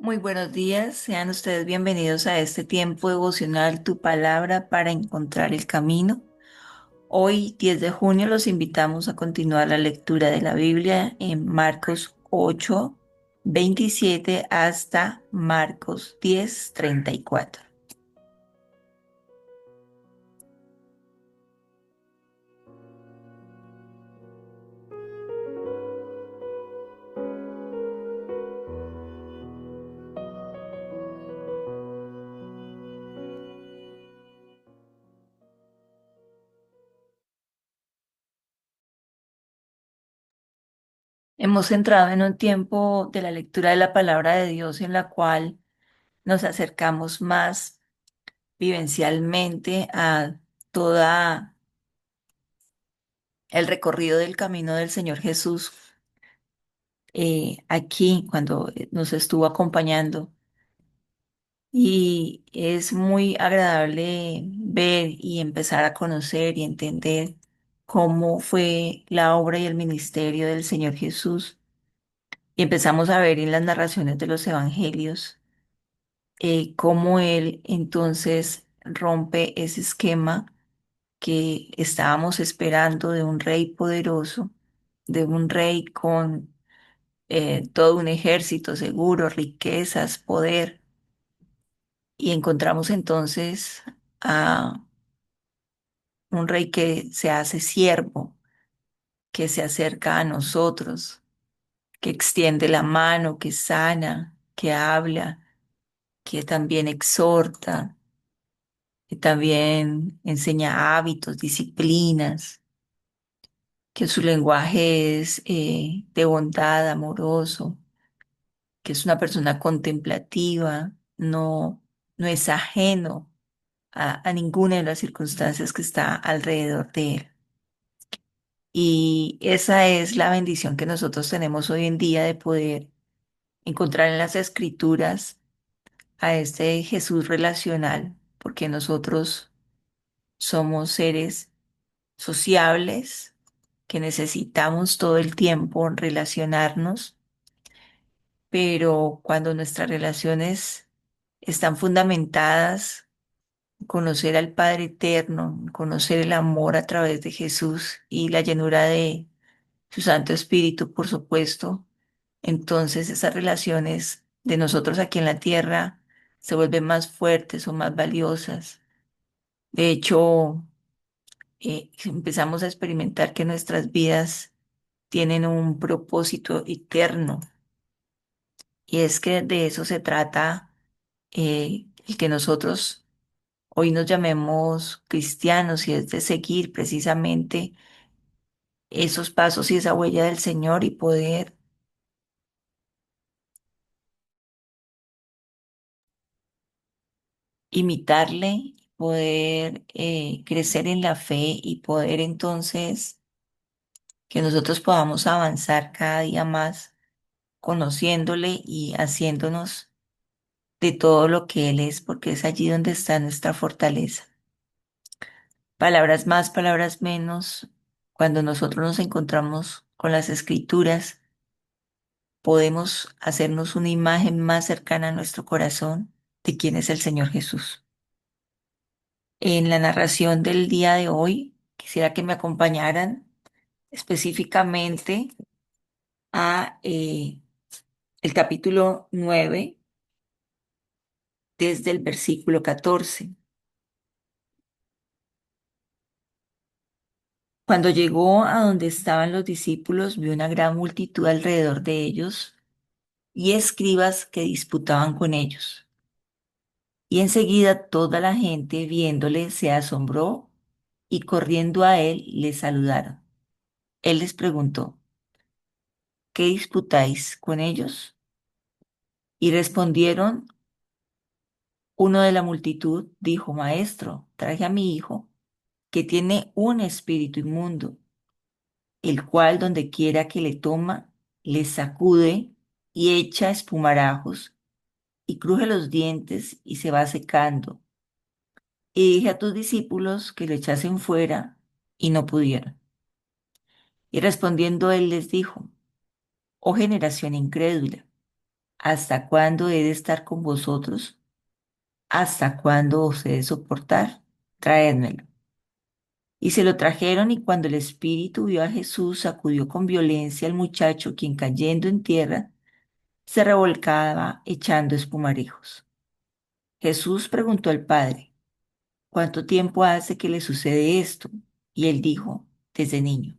Muy buenos días, sean ustedes bienvenidos a este tiempo devocional, tu palabra para encontrar el camino. Hoy, 10 de junio, los invitamos a continuar la lectura de la Biblia en Marcos 8, 27 hasta Marcos 10, 34. Hemos entrado en un tiempo de la lectura de la palabra de Dios en la cual nos acercamos más vivencialmente a toda el recorrido del camino del Señor Jesús aquí cuando nos estuvo acompañando. Y es muy agradable ver y empezar a conocer y entender cómo fue la obra y el ministerio del Señor Jesús. Y empezamos a ver en las narraciones de los evangelios cómo Él entonces rompe ese esquema que estábamos esperando de un rey poderoso, de un rey con todo un ejército seguro, riquezas, poder, y encontramos entonces a un rey que se hace siervo, que se acerca a nosotros, que extiende la mano, que sana, que habla, que también exhorta, que también enseña hábitos, disciplinas, que su lenguaje es de bondad, amoroso, que es una persona contemplativa, no es ajeno a ninguna de las circunstancias que está alrededor de él. Y esa es la bendición que nosotros tenemos hoy en día de poder encontrar en las escrituras a este Jesús relacional, porque nosotros somos seres sociables que necesitamos todo el tiempo relacionarnos, pero cuando nuestras relaciones están fundamentadas conocer al Padre Eterno, conocer el amor a través de Jesús y la llenura de su Santo Espíritu, por supuesto, entonces esas relaciones de nosotros aquí en la tierra se vuelven más fuertes o más valiosas. De hecho, empezamos a experimentar que nuestras vidas tienen un propósito eterno y es que de eso se trata el que nosotros hoy nos llamemos cristianos y es de seguir precisamente esos pasos y esa huella del Señor y poder imitarle, poder crecer en la fe y poder entonces que nosotros podamos avanzar cada día más conociéndole y haciéndonos de todo lo que Él es, porque es allí donde está nuestra fortaleza. Palabras más, palabras menos, cuando nosotros nos encontramos con las escrituras, podemos hacernos una imagen más cercana a nuestro corazón de quién es el Señor Jesús. En la narración del día de hoy, quisiera que me acompañaran específicamente a el capítulo 9 desde el versículo 14. Cuando llegó a donde estaban los discípulos, vio una gran multitud alrededor de ellos y escribas que disputaban con ellos. Y enseguida toda la gente viéndole se asombró y corriendo a él le saludaron. Él les preguntó, ¿qué disputáis con ellos? Y respondieron, uno de la multitud dijo, Maestro, traje a mi hijo que tiene un espíritu inmundo, el cual donde quiera que le toma, le sacude y echa espumarajos y cruje los dientes y se va secando. Y dije a tus discípulos que lo echasen fuera y no pudieron. Y respondiendo él les dijo, oh generación incrédula, ¿Hasta cuándo he de estar con vosotros? ¿Hasta cuándo os he de soportar? Traédmelo. Y se lo trajeron, y cuando el espíritu vio a Jesús, sacudió con violencia al muchacho, quien cayendo en tierra, se revolcaba echando espumarejos. Jesús preguntó al padre, ¿cuánto tiempo hace que le sucede esto? Y él dijo, desde niño.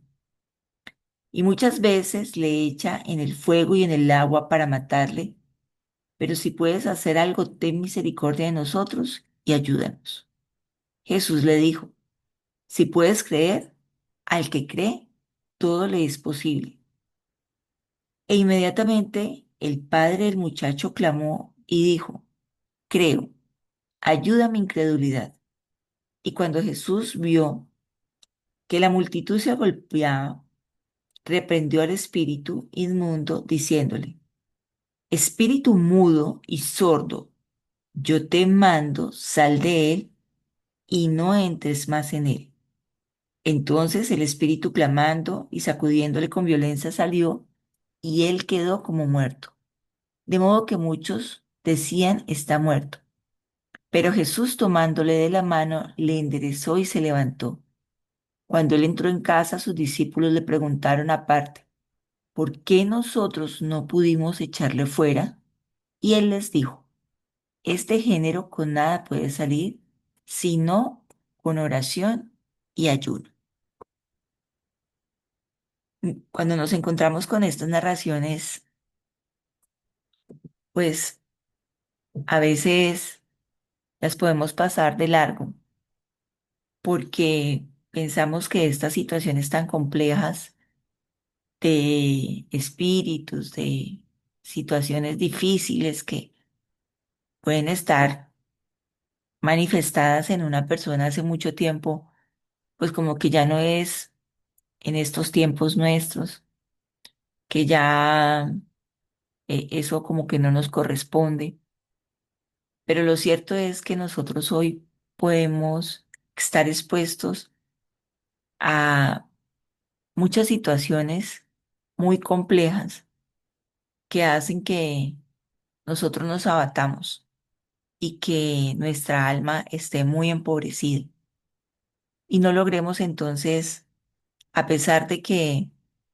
Y muchas veces le echa en el fuego y en el agua para matarle, pero si puedes hacer algo, ten misericordia de nosotros y ayúdanos. Jesús le dijo, si puedes creer, al que cree, todo le es posible. E inmediatamente el padre del muchacho clamó y dijo, creo, ayuda a mi incredulidad. Y cuando Jesús vio que la multitud se golpeaba, reprendió al espíritu inmundo, diciéndole, espíritu mudo y sordo, yo te mando, sal de él y no entres más en él. Entonces el espíritu clamando y sacudiéndole con violencia salió, y él quedó como muerto. De modo que muchos decían, está muerto. Pero Jesús tomándole de la mano, le enderezó y se levantó. Cuando él entró en casa, sus discípulos le preguntaron aparte, ¿por qué nosotros no pudimos echarle fuera? Y él les dijo, este género con nada puede salir, sino con oración y ayuno. Cuando nos encontramos con estas narraciones, pues a veces las podemos pasar de largo porque pensamos que estas situaciones tan complejas de espíritus, de situaciones difíciles que pueden estar manifestadas en una persona hace mucho tiempo, pues como que ya no es en estos tiempos nuestros, que ya eso como que no nos corresponde. Pero lo cierto es que nosotros hoy podemos estar expuestos a muchas situaciones muy complejas que hacen que nosotros nos abatamos y que nuestra alma esté muy empobrecida y no logremos entonces, a pesar de que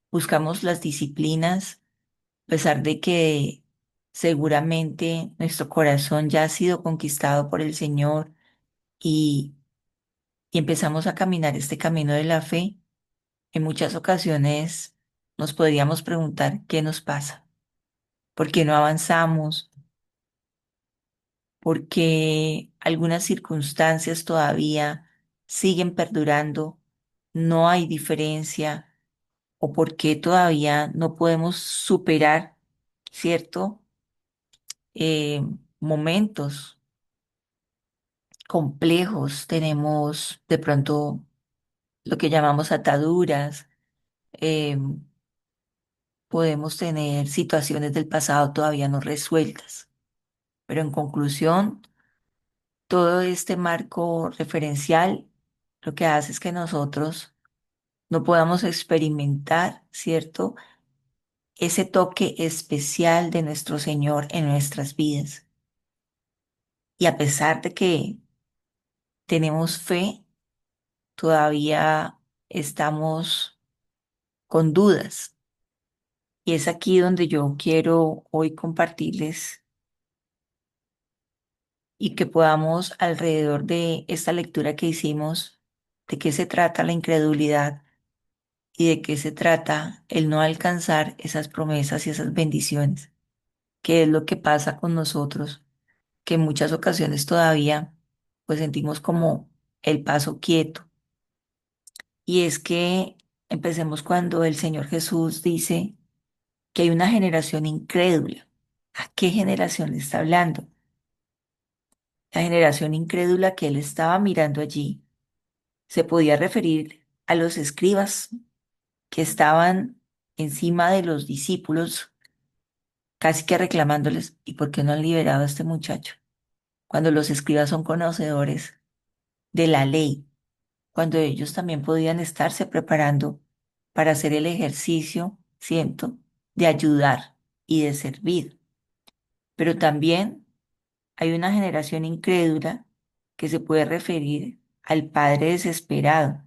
buscamos las disciplinas, a pesar de que seguramente nuestro corazón ya ha sido conquistado por el Señor y, y empezamos a caminar este camino de la fe, en muchas ocasiones nos podríamos preguntar qué nos pasa, por qué no avanzamos, por qué algunas circunstancias todavía siguen perdurando, no hay diferencia, o por qué todavía no podemos superar, ¿cierto? Eh, Momentos complejos, tenemos de pronto lo que llamamos ataduras, eh, podemos tener situaciones del pasado todavía no resueltas, pero en conclusión, todo este marco referencial lo que hace es que nosotros no podamos experimentar, ¿cierto? Ese toque especial de nuestro Señor en nuestras vidas. Y a pesar de que tenemos fe, todavía estamos con dudas. Y es aquí donde yo quiero hoy compartirles y que podamos alrededor de esta lectura que hicimos, de qué se trata la incredulidad y de qué se trata el no alcanzar esas promesas y esas bendiciones, qué es lo que pasa con nosotros, que en muchas ocasiones todavía pues sentimos como el paso quieto. Y es que empecemos cuando el Señor Jesús dice que hay una generación incrédula. ¿A qué generación le está hablando? La generación incrédula que él estaba mirando allí se podía referir a los escribas que estaban encima de los discípulos, casi que reclamándoles, ¿y por qué no han liberado a este muchacho? Cuando los escribas son conocedores de la ley, cuando ellos también podían estarse preparando para hacer el ejercicio, siento, de ayudar y de servir. pero también hay una generación incrédula que se puede referir al padre desesperado,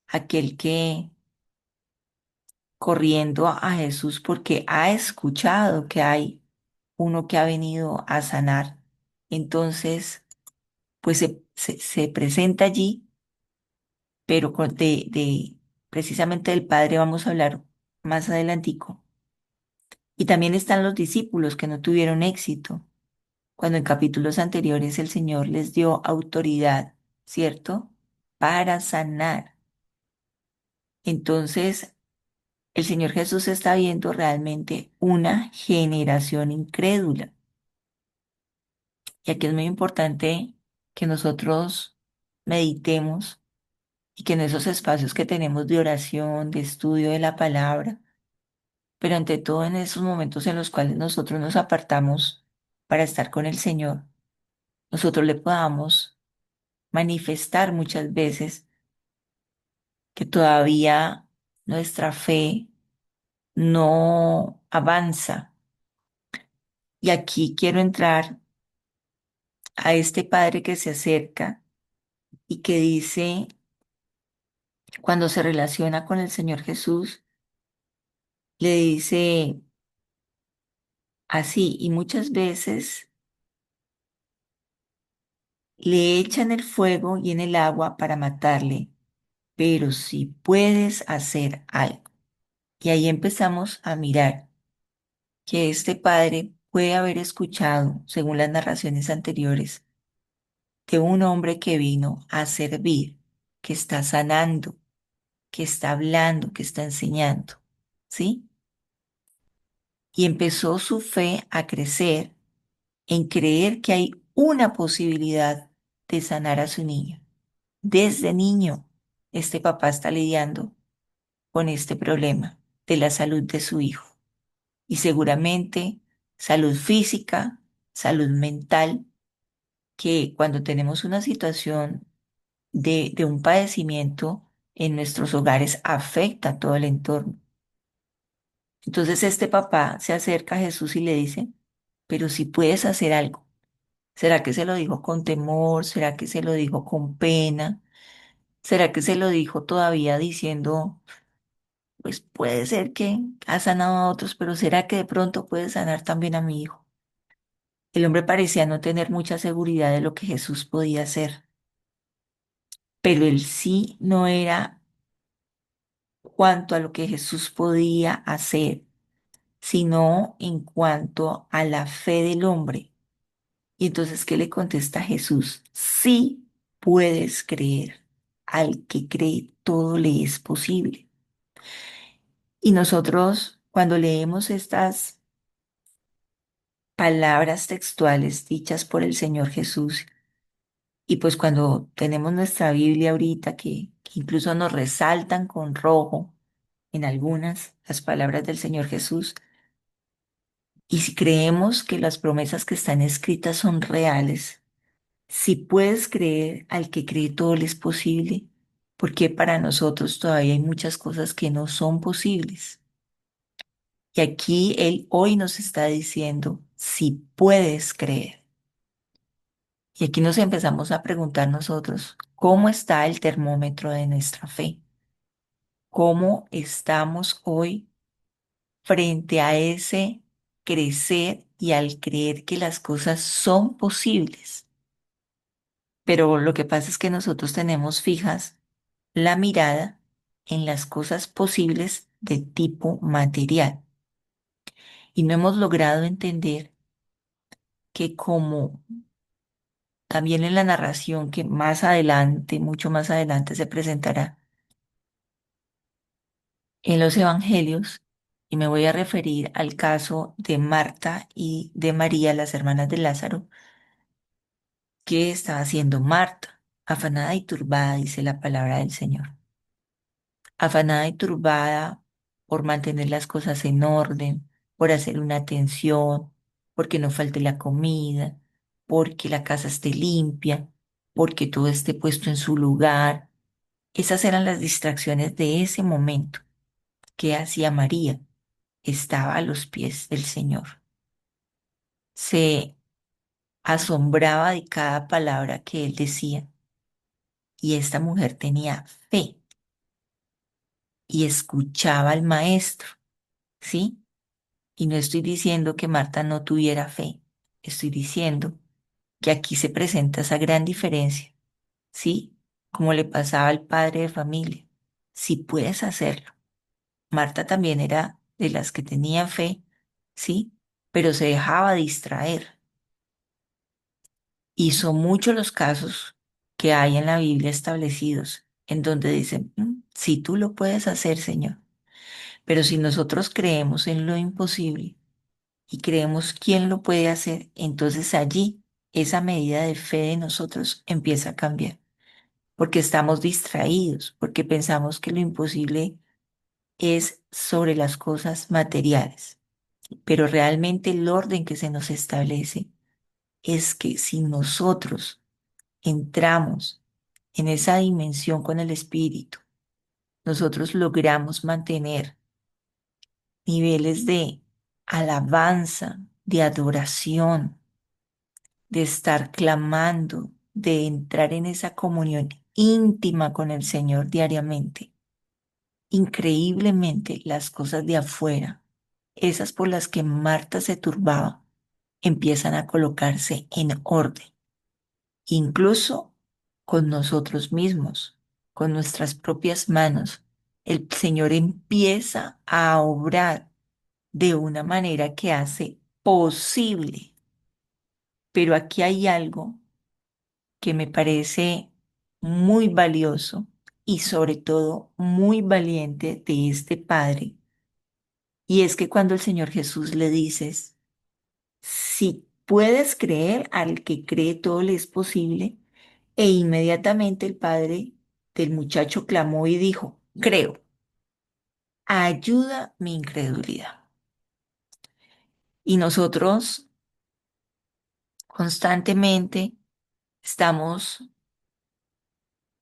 aquel que corriendo a Jesús porque ha escuchado que hay uno que ha venido a sanar. Entonces, pues se presenta allí, pero precisamente del Padre vamos a hablar más adelantico. Y también están los discípulos que no tuvieron éxito, cuando en capítulos anteriores el Señor les dio autoridad, ¿cierto? Para sanar. Entonces, el Señor Jesús está viendo realmente una generación incrédula. Y aquí es muy importante que nosotros meditemos y que en esos espacios que tenemos de oración, de estudio de la palabra, pero ante todo en esos momentos en los cuales nosotros nos apartamos para estar con el Señor, nosotros le podamos manifestar muchas veces que todavía nuestra fe no avanza. Y aquí quiero entrar a este padre que se acerca y que dice, cuando se relaciona con el Señor Jesús, le dice así, y muchas veces le echan el fuego y en el agua para matarle, pero si puedes hacer algo. Y ahí empezamos a mirar que este padre puede haber escuchado, según las narraciones anteriores, de un hombre que vino a servir, que está sanando, que está hablando, que está enseñando, ¿sí? Y empezó su fe a crecer en creer que hay una posibilidad de sanar a su niño. Desde niño, este papá está lidiando con este problema de la salud de su hijo. Y seguramente salud física, salud mental, que cuando tenemos una situación de un padecimiento en nuestros hogares afecta a todo el entorno. Entonces este papá se acerca a Jesús y le dice, pero si puedes hacer algo. ¿Será que se lo dijo con temor? ¿Será que se lo dijo con pena? ¿Será que se lo dijo todavía diciendo, pues puede ser que ha sanado a otros, pero ¿será que de pronto puede sanar también a mi hijo? El hombre parecía no tener mucha seguridad de lo que Jesús podía hacer, pero el sí no era cuanto a lo que Jesús podía hacer, sino en cuanto a la fe del hombre. Y entonces, ¿qué le contesta Jesús? Sí puedes creer. Al que cree, todo le es posible. Y nosotros, cuando leemos estas palabras textuales dichas por el Señor Jesús, y pues cuando tenemos nuestra Biblia ahorita, que incluso nos resaltan con rojo en algunas las palabras del Señor Jesús, y si creemos que las promesas que están escritas son reales, si puedes creer, al que cree todo le es posible, porque para nosotros todavía hay muchas cosas que no son posibles. Y aquí Él hoy nos está diciendo, si puedes creer. Y aquí nos empezamos a preguntar nosotros, ¿cómo está el termómetro de nuestra fe? ¿Cómo estamos hoy frente a ese crecer y al creer que las cosas son posibles? Pero lo que pasa es que nosotros tenemos fijas la mirada en las cosas posibles de tipo material y no hemos logrado entender que como también en la narración que más adelante, mucho más adelante se presentará en los evangelios, y me voy a referir al caso de Marta y de María, las hermanas de Lázaro, que estaba haciendo Marta, afanada y turbada, dice la palabra del Señor. Afanada y turbada por mantener las cosas en orden, por hacer una atención, porque no falte la comida, porque la casa esté limpia, porque todo esté puesto en su lugar. Esas eran las distracciones de ese momento. ¿Qué hacía María? Estaba a los pies del Señor. se asombraba de cada palabra que él decía. Y esta mujer tenía fe y escuchaba al maestro, ¿sí? Y no estoy diciendo que Marta no tuviera fe, estoy diciendo que aquí se presenta esa gran diferencia, ¿sí? Como le pasaba al padre de familia. Si puedes hacerlo. Marta también era de las que tenía fe, ¿sí? Pero se dejaba distraer. Y son muchos los casos que hay en la Biblia establecidos en donde dicen, si tú lo puedes hacer, Señor. Pero si nosotros creemos en lo imposible y creemos quién lo puede hacer, entonces allí esa medida de fe de nosotros empieza a cambiar, porque estamos distraídos, porque pensamos que lo imposible es sobre las cosas materiales, pero realmente el orden que se nos establece es que si nosotros entramos en esa dimensión con el espíritu, nosotros logramos mantener niveles de alabanza, de adoración, de estar clamando, de entrar en esa comunión íntima con el Señor diariamente. Increíblemente, las cosas de afuera, esas por las que Marta se turbaba, empiezan a colocarse en orden, incluso con nosotros mismos, con nuestras propias manos. El Señor empieza a obrar de una manera que hace posible. Pero aquí hay algo que me parece muy valioso y sobre todo muy valiente de este Padre. Y es que cuando el Señor Jesús le dices, si puedes creer, al que cree todo le es posible, e inmediatamente el padre del muchacho clamó y dijo, creo, ayuda mi incredulidad. Y nosotros constantemente estamos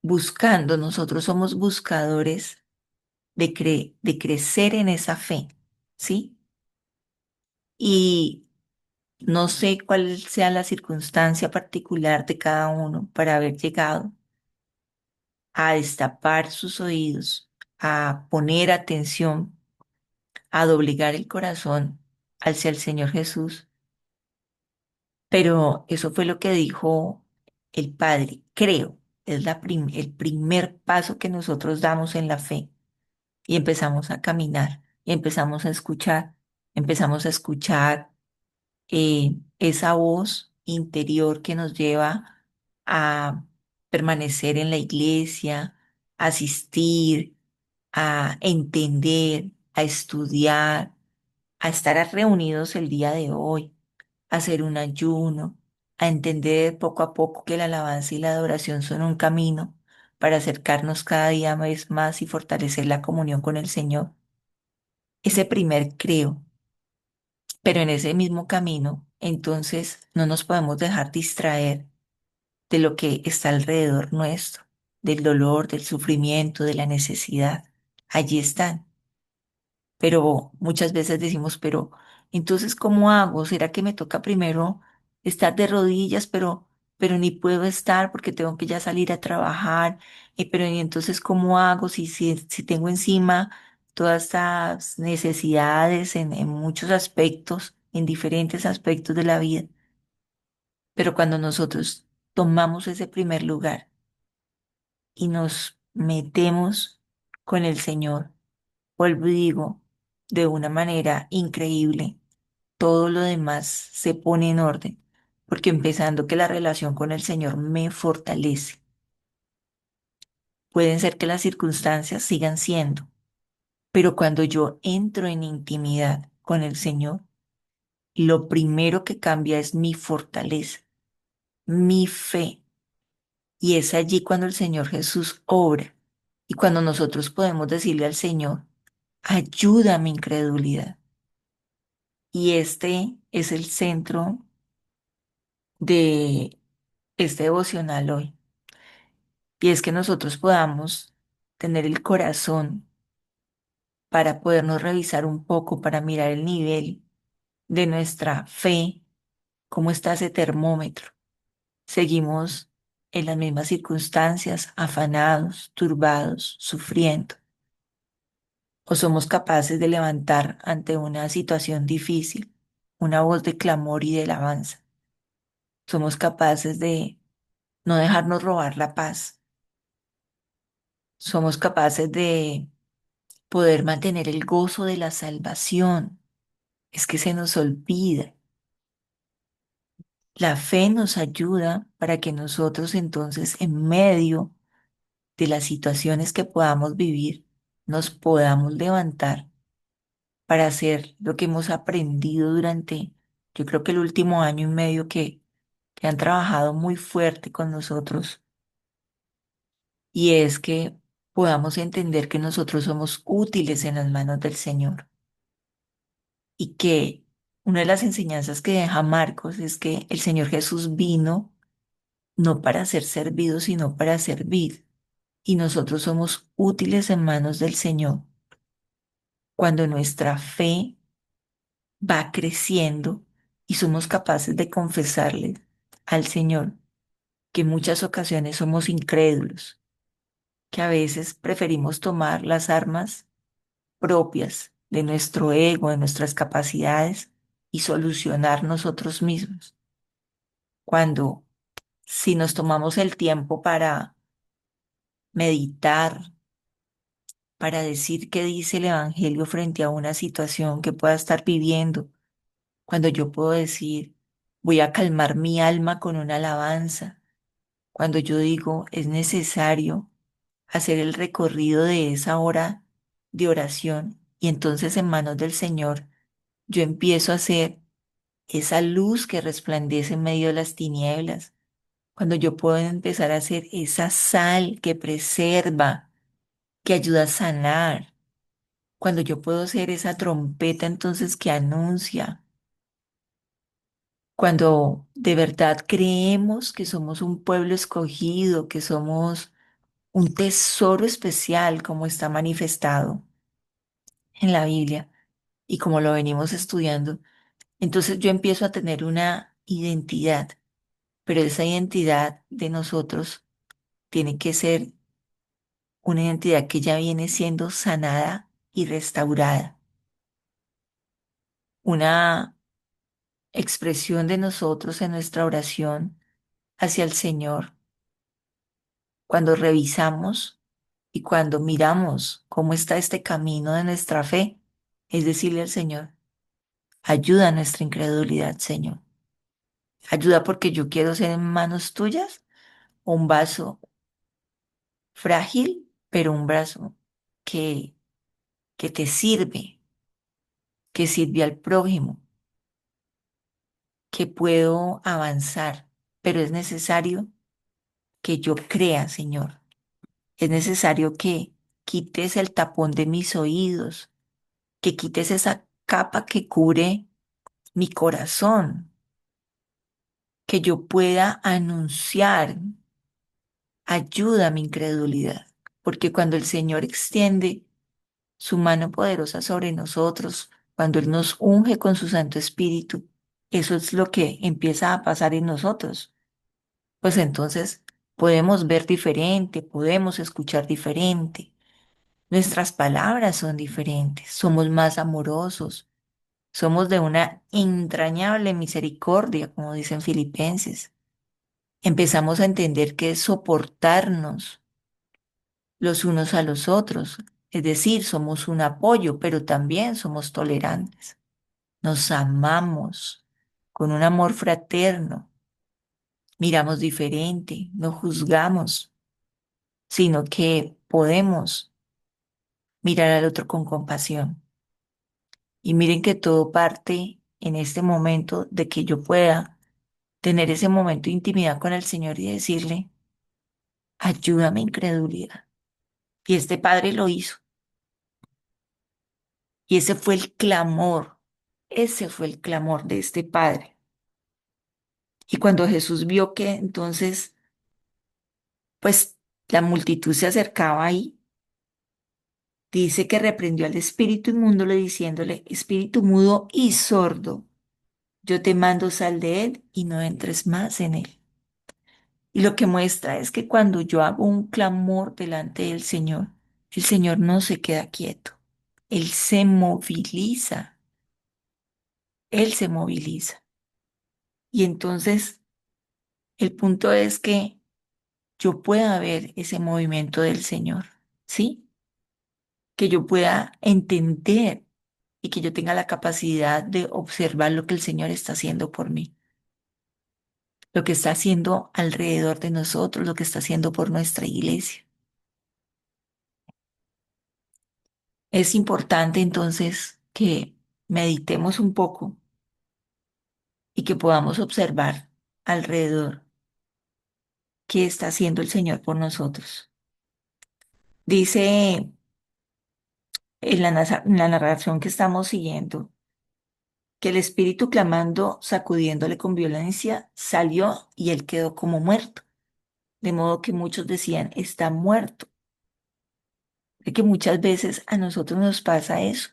buscando, nosotros somos buscadores de crecer en esa fe, ¿sí? Y no sé cuál sea la circunstancia particular de cada uno para haber llegado a destapar sus oídos, a poner atención, a doblegar el corazón hacia el Señor Jesús. Pero eso fue lo que dijo el Padre, creo, es el primer paso que nosotros damos en la fe y empezamos a caminar y empezamos a escuchar esa voz interior que nos lleva a permanecer en la iglesia, a asistir, a entender, a estudiar, a estar reunidos el día de hoy, a hacer un ayuno, a entender poco a poco que la alabanza y la adoración son un camino para acercarnos cada día más y fortalecer la comunión con el Señor. Ese primer creo, pero en ese mismo camino, entonces no nos podemos dejar distraer de lo que está alrededor nuestro, del dolor, del sufrimiento, de la necesidad. Allí están. Pero muchas veces decimos, pero entonces, ¿cómo hago? ¿Será que me toca primero estar de rodillas, pero ni puedo estar porque tengo que ya salir a trabajar? Pero ¿y entonces cómo hago si tengo encima todas estas necesidades en muchos aspectos, en diferentes aspectos de la vida? Pero cuando nosotros tomamos ese primer lugar y nos metemos con el Señor, vuelvo y digo, de una manera increíble, todo lo demás se pone en orden, porque empezando que la relación con el Señor me fortalece. Pueden ser que las circunstancias sigan siendo, pero cuando yo entro en intimidad con el Señor, lo primero que cambia es mi fortaleza, mi fe. Y es allí cuando el Señor Jesús obra y cuando nosotros podemos decirle al Señor, ayuda a mi incredulidad. Y este es el centro de este devocional hoy. Y es que nosotros podamos tener el corazón para podernos revisar un poco, para mirar el nivel de nuestra fe ¿Cómo está ese termómetro? ¿Seguimos en las mismas circunstancias, afanados, turbados, sufriendo? ¿O somos capaces de levantar ante una situación difícil una voz de clamor y de alabanza? ¿Somos capaces de no dejarnos robar la paz? ¿Somos capaces de poder mantener el gozo de la salvación? Es que se nos olvida. La fe nos ayuda para que nosotros entonces en medio de las situaciones que podamos vivir, nos podamos levantar para hacer lo que hemos aprendido durante, yo creo que el último año y medio que han trabajado muy fuerte con nosotros, y es que podamos entender que nosotros somos útiles en las manos del Señor y que una de las enseñanzas que deja Marcos es que el Señor Jesús vino no para ser servido, sino para servir. Y nosotros somos útiles en manos del Señor cuando nuestra fe va creciendo y somos capaces de confesarle al Señor que en muchas ocasiones somos incrédulos, que a veces preferimos tomar las armas propias de nuestro ego, de nuestras capacidades y solucionar nosotros mismos. Cuando si nos tomamos el tiempo para meditar, para decir qué dice el Evangelio frente a una situación que pueda estar viviendo, cuando yo puedo decir, voy a calmar mi alma con una alabanza, cuando yo digo, es necesario hacer el recorrido de esa hora de oración y entonces en manos del Señor yo empiezo a ser esa luz que resplandece en medio de las tinieblas, cuando yo puedo empezar a ser esa sal que preserva, que ayuda a sanar, cuando yo puedo ser esa trompeta entonces que anuncia, cuando de verdad creemos que somos un pueblo escogido, que somos un tesoro especial como está manifestado en la Biblia y como lo venimos estudiando, entonces yo empiezo a tener una identidad, pero esa identidad de nosotros tiene que ser una identidad que ya viene siendo sanada y restaurada, una expresión de nosotros en nuestra oración hacia el Señor, cuando revisamos y cuando miramos cómo está este camino de nuestra fe, es decirle al Señor, ayuda a nuestra incredulidad, Señor. Ayuda porque yo quiero ser en manos tuyas un vaso frágil, pero un vaso que, que te sirve, que sirve al prójimo, que puedo avanzar, pero es necesario que yo crea, Señor. Es necesario que quites el tapón de mis oídos, que quites esa capa que cubre mi corazón, que yo pueda anunciar, ayuda a mi incredulidad, porque cuando el Señor extiende su mano poderosa sobre nosotros, cuando Él nos unge con su Santo Espíritu, eso es lo que empieza a pasar en nosotros. Pues entonces podemos ver diferente, podemos escuchar diferente. Nuestras palabras son diferentes, somos más amorosos, somos de una entrañable misericordia, como dicen Filipenses. Empezamos a entender que es soportarnos los unos a los otros, es decir, somos un apoyo, pero también somos tolerantes. Nos amamos con un amor fraterno, miramos diferente, no juzgamos, sino que podemos mirar al otro con compasión. Y miren que todo parte en este momento de que yo pueda tener ese momento de intimidad con el Señor y decirle, ayúdame incredulidad. Y este padre lo hizo. Y ese fue el clamor de este padre. Y cuando Jesús vio que entonces, pues la multitud se acercaba ahí, dice que reprendió al espíritu inmundo, le diciéndole, espíritu mudo y sordo, yo te mando sal de él y no entres más en él. Y lo que muestra es que cuando yo hago un clamor delante del Señor, el Señor no se queda quieto. Él se moviliza, Él se moviliza. Y entonces el punto es que yo pueda ver ese movimiento del Señor, ¿sí? Que yo pueda entender y que yo tenga la capacidad de observar lo que el Señor está haciendo por mí, lo que está haciendo alrededor de nosotros, lo que está haciendo por nuestra iglesia. Es importante entonces que meditemos un poco y que podamos observar alrededor qué está haciendo el Señor por nosotros. Dice en la narración que estamos siguiendo que el espíritu clamando, sacudiéndole con violencia, salió y él quedó como muerto. De modo que muchos decían, está muerto. De que muchas veces a nosotros nos pasa eso,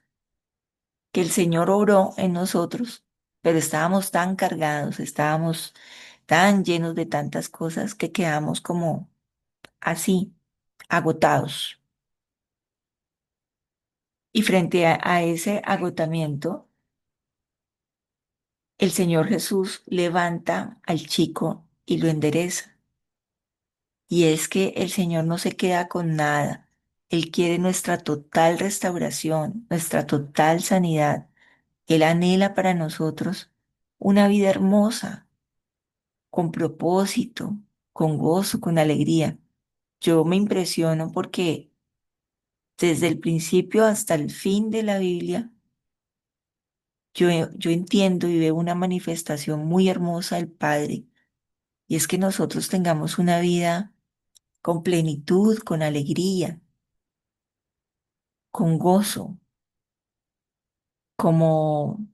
que el Señor obró en nosotros, pero estábamos tan cargados, estábamos tan llenos de tantas cosas que quedamos como así, agotados. Y frente a ese agotamiento, el Señor Jesús levanta al chico y lo endereza. Y es que el Señor no se queda con nada. Él quiere nuestra total restauración, nuestra total sanidad. Él anhela para nosotros una vida hermosa, con propósito, con gozo, con alegría. Yo me impresiono porque desde el principio hasta el fin de la Biblia, yo entiendo y veo una manifestación muy hermosa del Padre. Y es que nosotros tengamos una vida con plenitud, con alegría, con gozo, como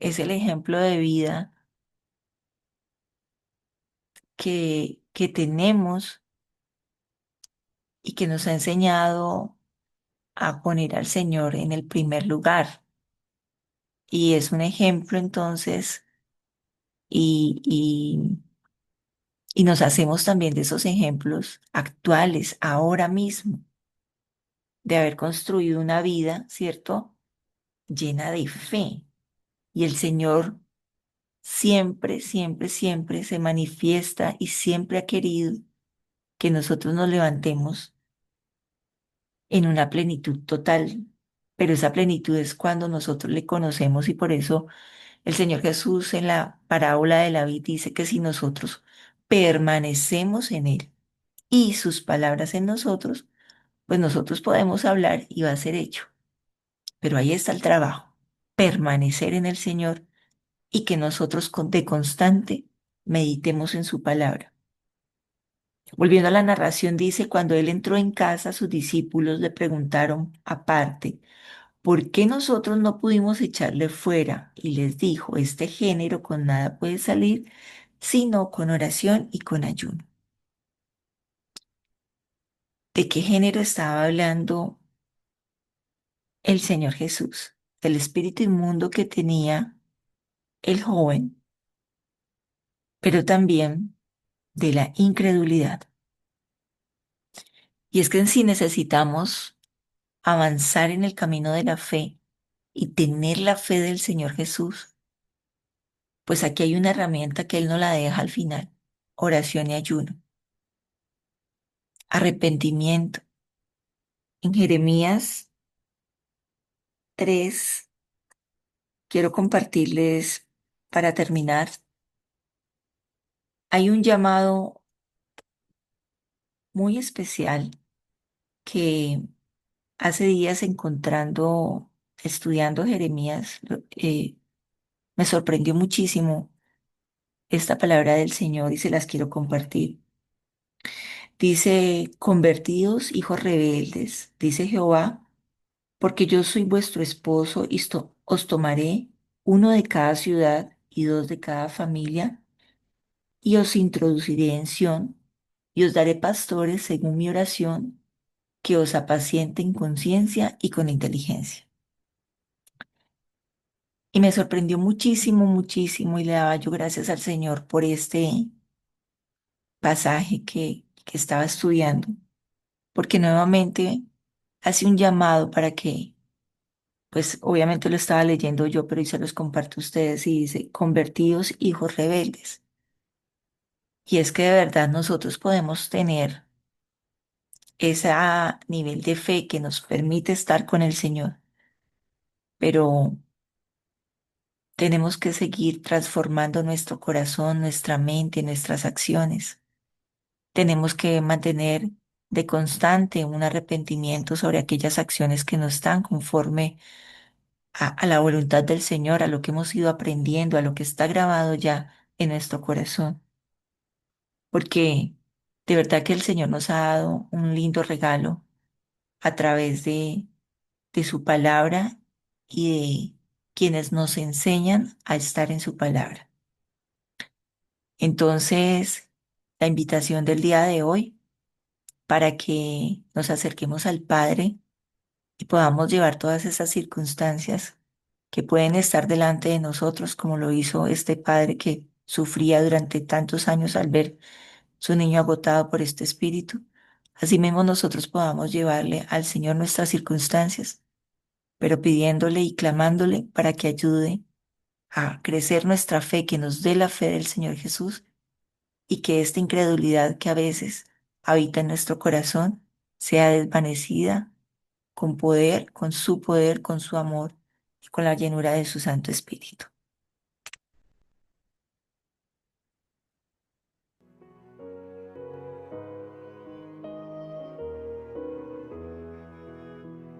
es el ejemplo de vida que tenemos y que nos ha enseñado a poner al Señor en el primer lugar. Y es un ejemplo entonces, y, y nos hacemos también de esos ejemplos actuales, ahora mismo, de haber construido una vida, ¿cierto? Llena de fe. Y el Señor siempre, siempre, siempre se manifiesta y siempre ha querido que nosotros nos levantemos en una plenitud total. Pero esa plenitud es cuando nosotros le conocemos y por eso el Señor Jesús en la parábola de la vid dice que si nosotros permanecemos en Él y sus palabras en nosotros, pues nosotros podemos hablar y va a ser hecho. Pero ahí está el trabajo, permanecer en el Señor y que nosotros de constante meditemos en su palabra. Volviendo a la narración, dice, cuando él entró en casa, sus discípulos le preguntaron aparte, ¿por qué nosotros no pudimos echarle fuera? Y les dijo, este género con nada puede salir, sino con oración y con ayuno. ¿De qué género estaba hablando el Señor Jesús? Del espíritu inmundo que tenía el joven, pero también de la incredulidad. Y es que en sí necesitamos avanzar en el camino de la fe y tener la fe del Señor Jesús, pues aquí hay una herramienta que Él no la deja al final, oración y ayuno, arrepentimiento. En Jeremías 3 quiero compartirles para terminar, hay un llamado muy especial que hace días estudiando Jeremías, me sorprendió muchísimo esta palabra del Señor y se las quiero compartir. Dice, convertidos hijos rebeldes, dice Jehová, porque yo soy vuestro esposo y os tomaré uno de cada ciudad y dos de cada familia, y os introduciré en Sión, y os daré pastores según mi oración, que os apacienten con ciencia y con inteligencia. Y me sorprendió muchísimo, muchísimo y le daba yo gracias al Señor por este pasaje que estaba estudiando, porque nuevamente hace un llamado para que, pues obviamente lo estaba leyendo yo, pero y se los comparto a ustedes y dice, convertidos hijos rebeldes. Y es que de verdad nosotros podemos tener ese nivel de fe que nos permite estar con el Señor, pero tenemos que seguir transformando nuestro corazón, nuestra mente, nuestras acciones. Tenemos que mantener de constante un arrepentimiento sobre aquellas acciones que no están conforme a la voluntad del Señor, a lo que hemos ido aprendiendo, a lo que está grabado ya en nuestro corazón. Porque de verdad que el Señor nos ha dado un lindo regalo a través de su palabra y de quienes nos enseñan a estar en su palabra. Entonces, la invitación del día de hoy para que nos acerquemos al Padre y podamos llevar todas esas circunstancias que pueden estar delante de nosotros, como lo hizo este padre que sufría durante tantos años al ver su niño agotado por este espíritu. Así mismo nosotros podamos llevarle al Señor nuestras circunstancias, pero pidiéndole y clamándole para que ayude a crecer nuestra fe, que nos dé la fe del Señor Jesús y que esta incredulidad que a veces habita en nuestro corazón sea desvanecida con poder, con su amor y con la llenura de su Santo Espíritu.